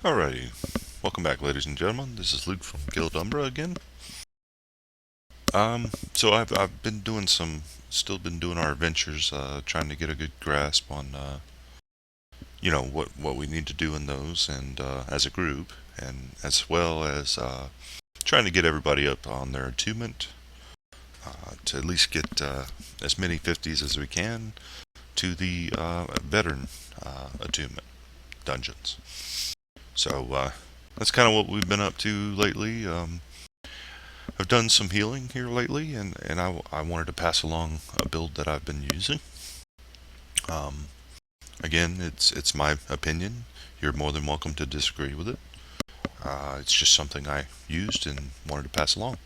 Alrighty, welcome back, ladies and gentlemen. This is Luke from Guild Umbra again. So I've been doing still been doing our adventures, trying to get a good grasp on, what we need to do in those, and as a group, and as well as trying to get everybody up on their attunement, to at least get as many 50s as we can to the veteran attunement dungeons. So that's kind of what we've been up to lately. I've done some healing here lately, and I wanted to pass along a build that I've been using. Um, Again, it's my opinion. You're more than welcome to disagree with it. It's just something I used and wanted to pass along.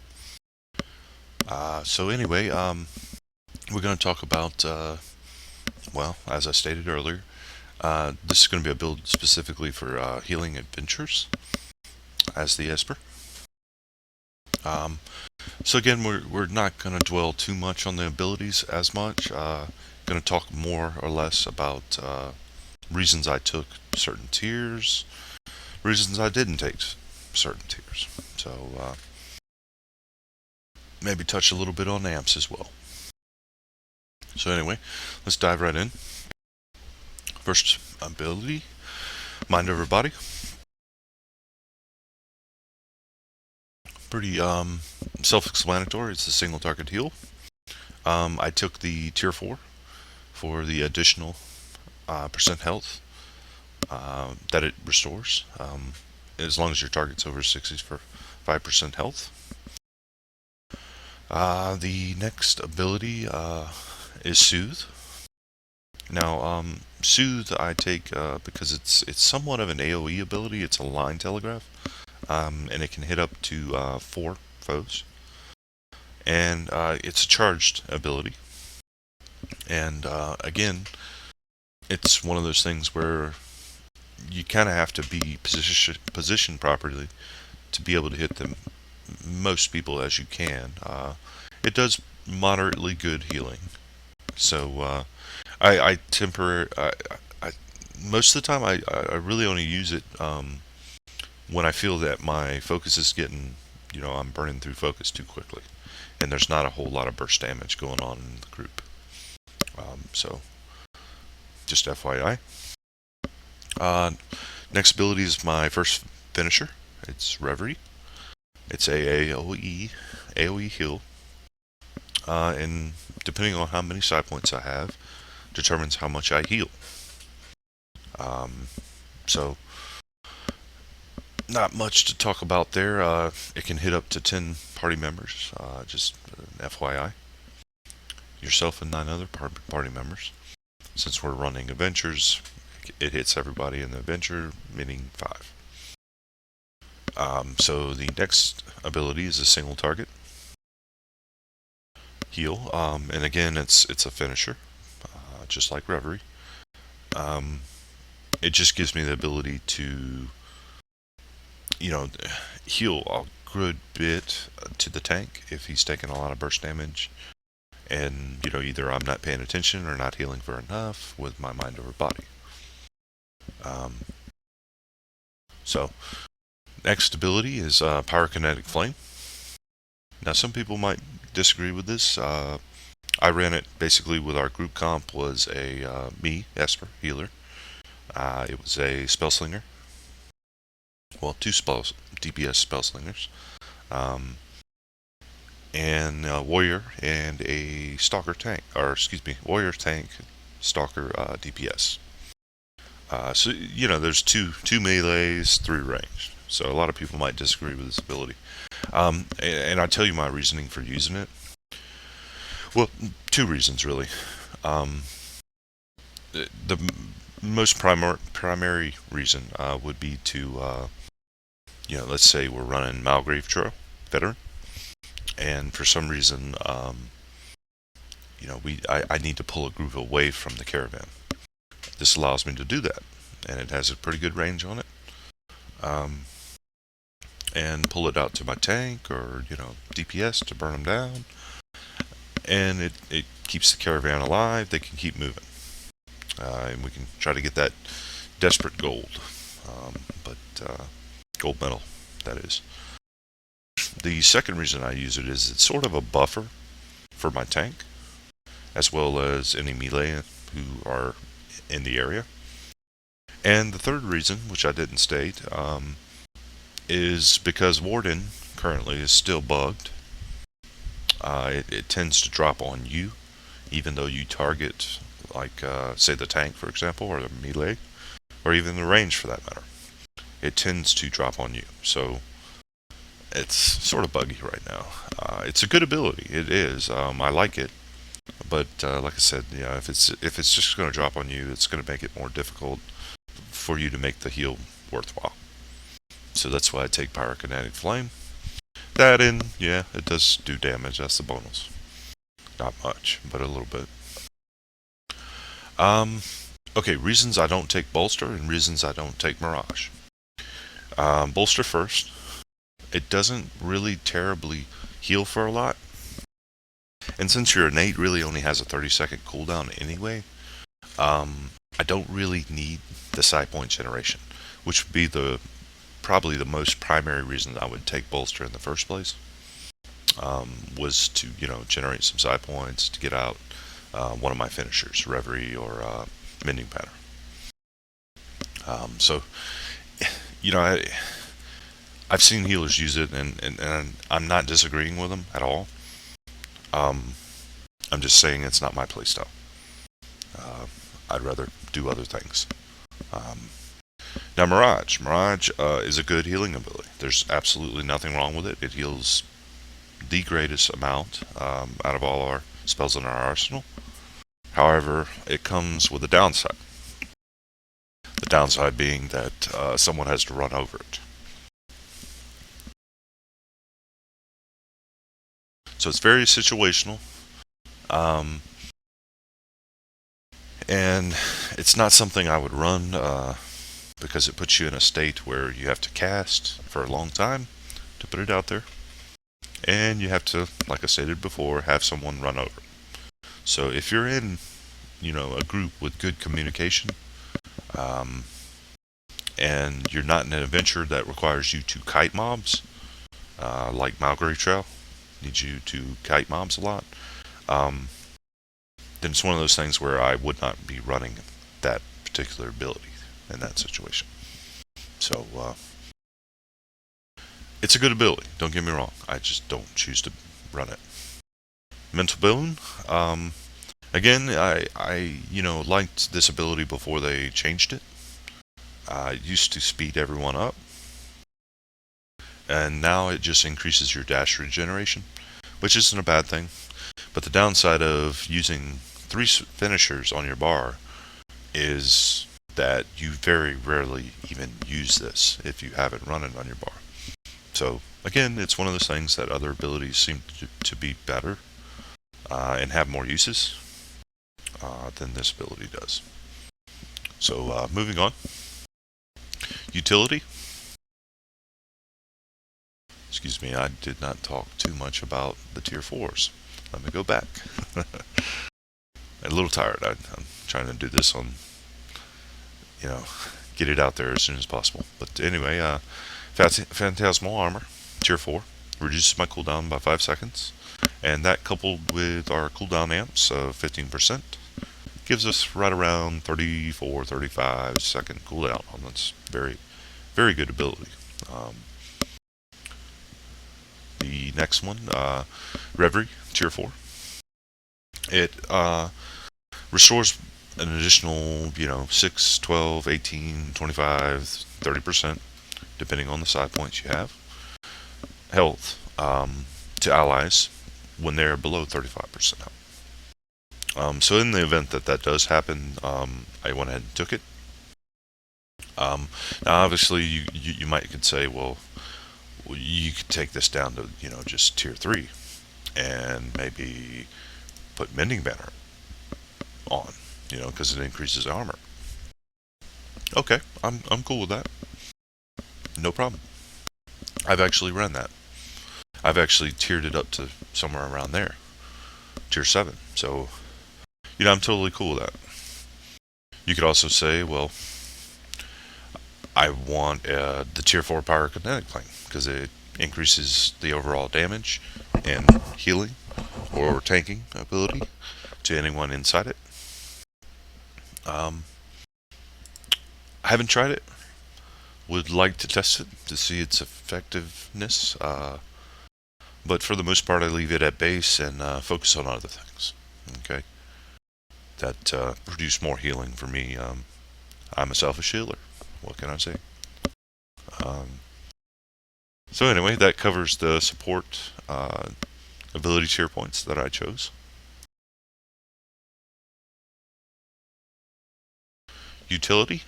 So anyway, we're going to talk about, well, as I stated earlier, this is going to be a build specifically for healing adventures as the Esper. So again, we're not going to dwell too much on the abilities as much. Going to talk more or less about reasons I took certain tiers, reasons I didn't take certain tiers. So maybe touch a little bit on amps as well. So anyway, let's dive right in. First ability, Mind Over Body. Pretty self-explanatory. It's a single target heal. I took the tier 4 for the additional percent health that it restores, as long as your target's over 60 for 5% health. The next ability is Soothe. Now, Soothe I take because it's somewhat of an AoE ability. It's a line telegraph, and it can hit up to 4 foes. And it's a charged ability. And again, it's one of those things where you kind of have to be positioned properly to be able to hit them most people as you can. It does moderately good healing. So I most of the time I really only use it when I feel that my focus is getting, I'm burning through focus too quickly, and there's not a whole lot of burst damage going on in the group. So just FYI. Next ability is my first finisher. It's Reverie. It's a AoE heal, and depending on how many side points I have, determines how much I heal. So not much to talk about there. It can hit up to 10 party members. Just an FYI. Yourself and 9 other party members. Since we're running adventures, it hits everybody in the adventure, meaning 5. So the next ability is a single target heal, and again it's a finisher, just like Reverie. It just gives me the ability to, heal a good bit to the tank if he's taking a lot of burst damage, and either I'm not paying attention or not healing for enough with my Mind Over Body. So next ability is Pyrokinetic Flame. Now some people might disagree with this. I ran it basically with our group comp was me, Esper, healer. It was a Spellslinger. Well, 2 DPS Spellslingers. And a Warrior and a Stalker tank. Or, excuse me, Warrior tank, Stalker DPS. So, there's two melees, 3 range. So a lot of people might disagree with this ability. And I'll tell you my reasoning for using it. Well, 2 reasons, really. The most primary reason would be to, let's say we're running Malgrave Tro, veteran, and for some reason, I need to pull a group away from the caravan. This allows me to do that, and it has a pretty good range on it. And pull it out to my tank or, DPS to burn them down. And it keeps the caravan alive. They can keep moving. And we can try to get that desperate gold. but gold medal, that is. The second reason I use it is it's sort of a buffer for my tank, as well as any melee who are in the area. And the third reason, which I didn't state, is because Warden currently is still bugged. It tends to drop on you, even though you target, like, say, the tank, for example, or the melee, or even the range for that matter. It tends to drop on you. So it's sort of buggy right now. It's a good ability. It is. I like it. But like I said, yeah, if it's just going to drop on you, it's going to make it more difficult for you to make the heal worthwhile. So that's why I take Pyrokinetic Flame. That in, yeah, it does do damage. That's the bonus. Not much, but a little bit. Okay, reasons I don't take Bolster and reasons I don't take Mirage. Bolster first. It doesn't really terribly heal for a lot. And since your innate really only has a 30-second cooldown anyway, I don't really need the psi point generation, which would be probably the most primary reason I would take Bolster in the first place. Was to generate some psi points to get out one of my finishers, Reverie or Mending Pattern. So I've seen healers use it, and I'm not disagreeing with them at all. I'm just saying it's not my playstyle. I'd rather do other things. Now Mirage is a good healing ability. There's absolutely nothing wrong with it. It heals the greatest amount out of all our spells in our arsenal. However, it comes with a downside. The downside being that someone has to run over it. So it's very situational. And it's not something I would run because it puts you in a state where you have to cast for a long time, to put it out there. And you have to, like I stated before, have someone run over. So if you're in, a group with good communication, and you're not in an adventure that requires you to kite mobs, like Malgrave Trail, needs you to kite mobs a lot, then it's one of those things where I would not be running that particular ability in that situation. So, it's a good ability, don't get me wrong. I just don't choose to run it. Mental Boon, again, I liked this ability before they changed it. It used to speed everyone up, and now it just increases your dash regeneration, which isn't a bad thing. But the downside of using 3 finishers on your bar is that you very rarely even use this if you have it running on your bar. So again, it's one of those things that other abilities seem to be better and have more uses than this ability does. So moving on. Utility. Excuse me, I did not talk too much about the tier 4s. Let me go back. A little tired. I'm trying to do this on, get it out there as soon as possible. But anyway, Phantasmal Armor, tier 4, reduces my cooldown by 5 seconds. And that coupled with our cooldown amps of 15% gives us right around 34-35 second cooldown on this very, very good ability. The next one, Reverie, tier 4. It restores an additional, 6, 12, 18, 25, 30%, depending on the side points you have, health to allies when they're below 35% health. So in the event that does happen, I went ahead and took it. Now obviously you could say, well, you could take this down to, just tier 3 and maybe put Mending Banner on, because it increases armor. Okay, I'm cool with that. No problem. I've actually run that. I've actually tiered it up to somewhere around there. Tier 7. So, I'm totally cool with that. You could also say, well, I want the tier 4 pyrokinetic plane because it increases the overall damage and healing or tanking ability to anyone inside it. I haven't tried it. Would like to test it to see its effectiveness. But for the most part, I leave it at base and focus on other things. Okay, that produce more healing for me. I'm a selfish healer. What can I say? Um, so anyway, that covers the support ability tier points that I chose. Utility,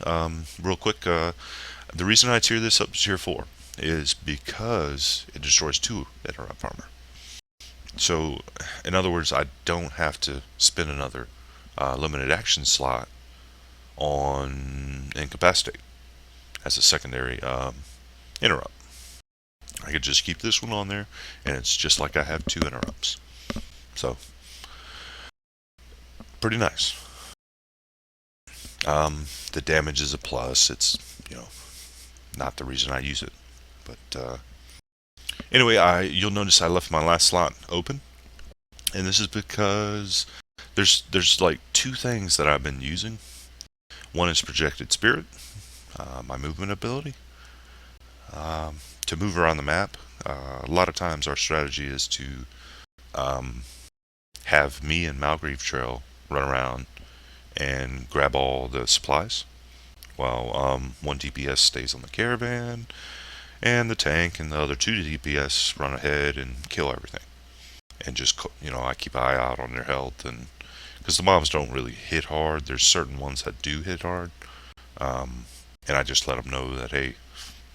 real quick. The reason I tier this up to tier 4 is because it destroys 2 interrupt armor. So, in other words, I don't have to spend another limited action slot on incapacitate as a secondary interrupt. I could just keep this one on there, and it's just like I have 2 interrupts. So, pretty nice. The damage is a plus. It's, not the reason I use it. But anyway, you'll notice I left my last slot open, and this is because there's like 2 things that I've been using. One is projected spirit, my movement ability, to move around the map. A lot of times our strategy is to have me and Malgrave Trail run around and grab all the supplies, while 1 DPS stays on the caravan, and the tank and the other 2 DPS run ahead and kill everything. And just, I keep an eye out on their health, and because the mobs don't really hit hard. There's certain ones that do hit hard, and I just let them know that, hey,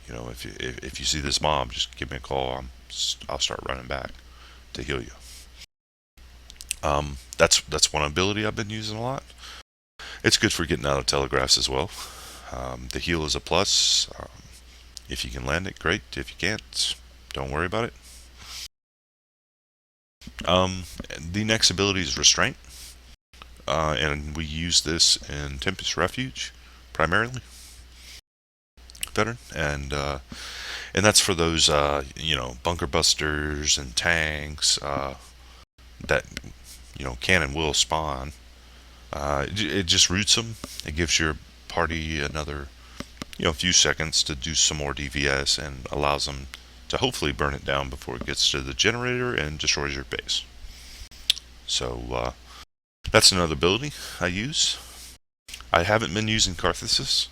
if you see this mob, just give me a call. I'll start running back to heal you. That's one ability I've been using a lot. It's good for getting out of telegraphs as well. The heal is a plus. If you can land it, great. If you can't, don't worry about it. The next ability is Restraint. And we use this in Tempest Refuge, primarily. Veteran. And that's for those, bunker busters and tanks that, can and will spawn. It just roots them. It gives your party another, few seconds to do some more DVS and allows them to hopefully burn it down before it gets to the generator and destroys your base. So that's another ability I use. I haven't been using Carthasis.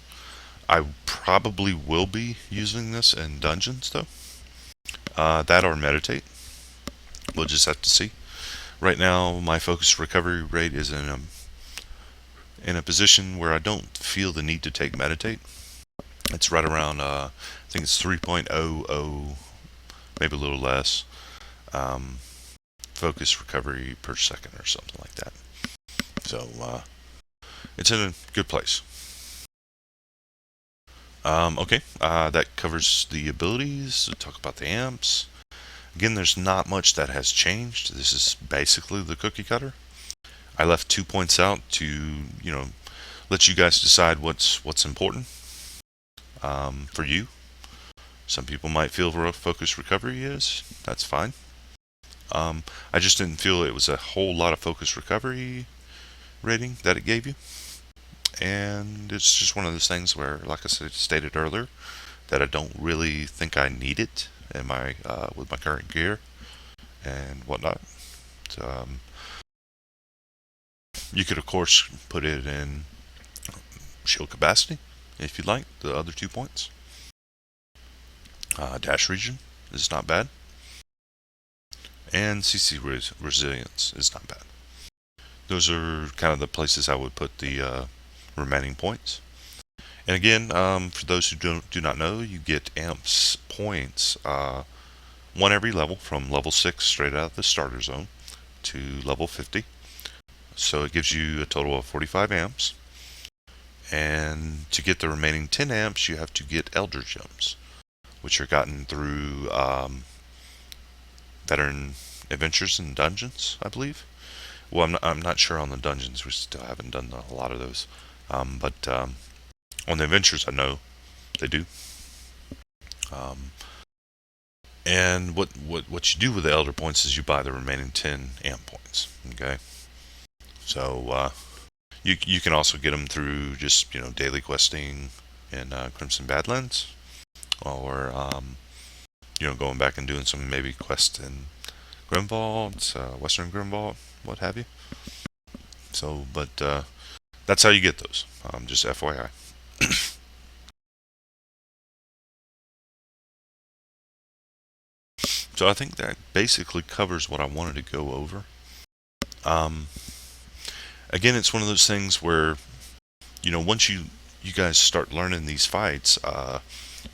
I probably will be using this in dungeons though. That or meditate. We'll just have to see. Right now, my focus recovery rate is in a position where I don't feel the need to take meditate. It's right around, I think it's 3.00, maybe a little less, focus recovery per second or something like that. So, it's in a good place. Okay, that covers the abilities. We'll talk about the amps. Again, there's not much that has changed. This is basically the cookie cutter. I left 2 points out to, let you guys decide what's important for you. Some people might feel focus recovery is. That's fine. I just didn't feel it was a whole lot of focus recovery rating that it gave you. And it's just one of those things where, like I stated earlier, that I don't really think I need it in with my current gear and whatnot. So, you could, of course, put it in shield capacity if you'd like, the other 2 points. Dash region is not bad. And CC resilience is not bad. Those are kind of the places I would put the remaining points. And again, for those who do not know, you get amps points, 1 every level, from level 6 straight out of the starter zone to level 50. So it gives you a total of 45 amps. And to get the remaining 10 amps, you have to get Elder Gems, which are gotten through Veteran Adventures and Dungeons, I believe. Well, I'm not sure on the dungeons. We still haven't done a lot of those. But on the adventures, I know They do. Um, and what you do with the Elder points is you buy the remaining 10 amp points. Okay. So you can also get them through just daily questing in Crimson Badlands, or going back and doing some maybe quest in Grimvault, Western Grimvault, what have you. So, but that's how you get those. Just FYI. So I think that basically covers what I wanted to go over. Um, Again, it's one of those things where once you guys start learning these fights,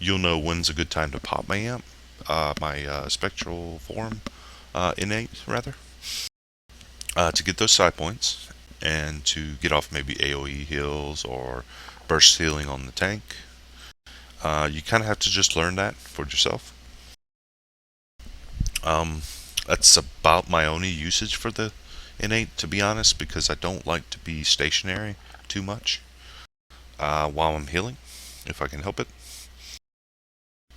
you'll know when's a good time to pop my amp, my spectral form, innate rather, to get those side points and to get off maybe AOE heals or burst healing on the tank. You kind of have to just learn that for yourself. That's about my only usage for the innate, to be honest, because I don't like to be stationary too much while I'm healing, if I can help it.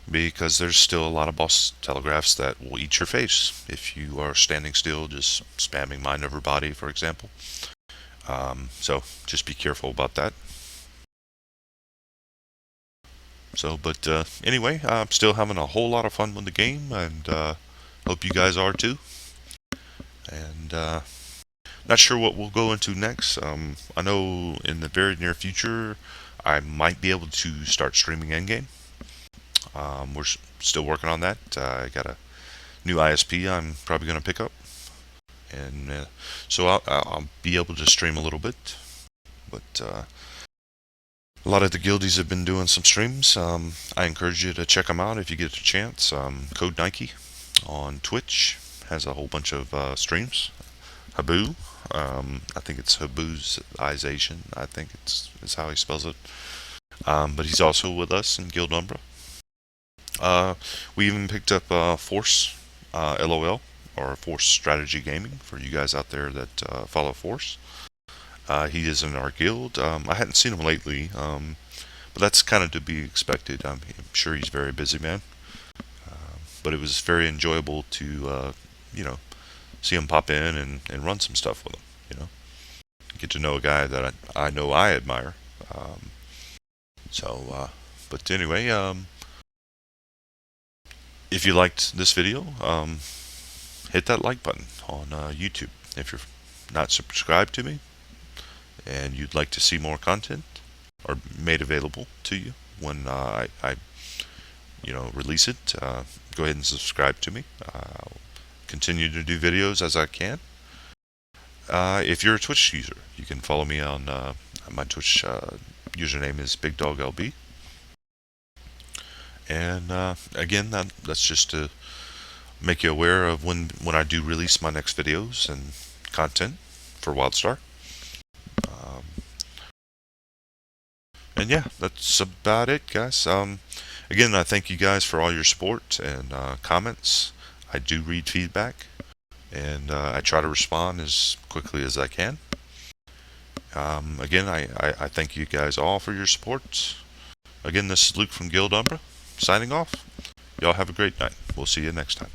Because there's still a lot of boss telegraphs that will eat your face if you are standing still, just spamming mind over body, for example. So just be careful about that. So, but anyway, I'm still having a whole lot of fun with the game, and hope you guys are too. And not sure what we'll go into next. I know in the very near future, I might be able to start streaming Endgame. We're still working on that. I got a new ISP I'm probably going to pick up. And so I'll be able to stream a little bit. But a lot of the guildies have been doing some streams. I encourage you to check them out if you get a chance. Code Nike on Twitch has a whole bunch of streams. Habu, I think it's Habu'sization, I think is how he spells it. But he's also with us in Guild Umbra. We even picked up Force, LOL, or Force Strategy Gaming, for you guys out there that follow Force. He is in our guild. I hadn't seen him lately, but that's kind of to be expected. I'm sure he's a very busy man. But it was very enjoyable to, see him pop in and run some stuff with him, Get to know a guy that I know I admire. But anyway, if you liked this video, hit that like button on YouTube. If you're not subscribed to me and you'd like to see more content or made available to you when I release it, go ahead and subscribe to me. I'll continue to do videos as I can. If you're a Twitch user, you can follow me on my Twitch username is BigDogLB. And again, that's just to make you aware of when I do release my next videos and content for Wildstar. And yeah, that's about it, guys. Again, I thank you guys for all your support and comments. I do read feedback, and I try to respond as quickly as I can. Again, I thank you guys all for your support. Again, this is Luke from Guild Umbra, signing off. Y'all have a great night. We'll see you next time.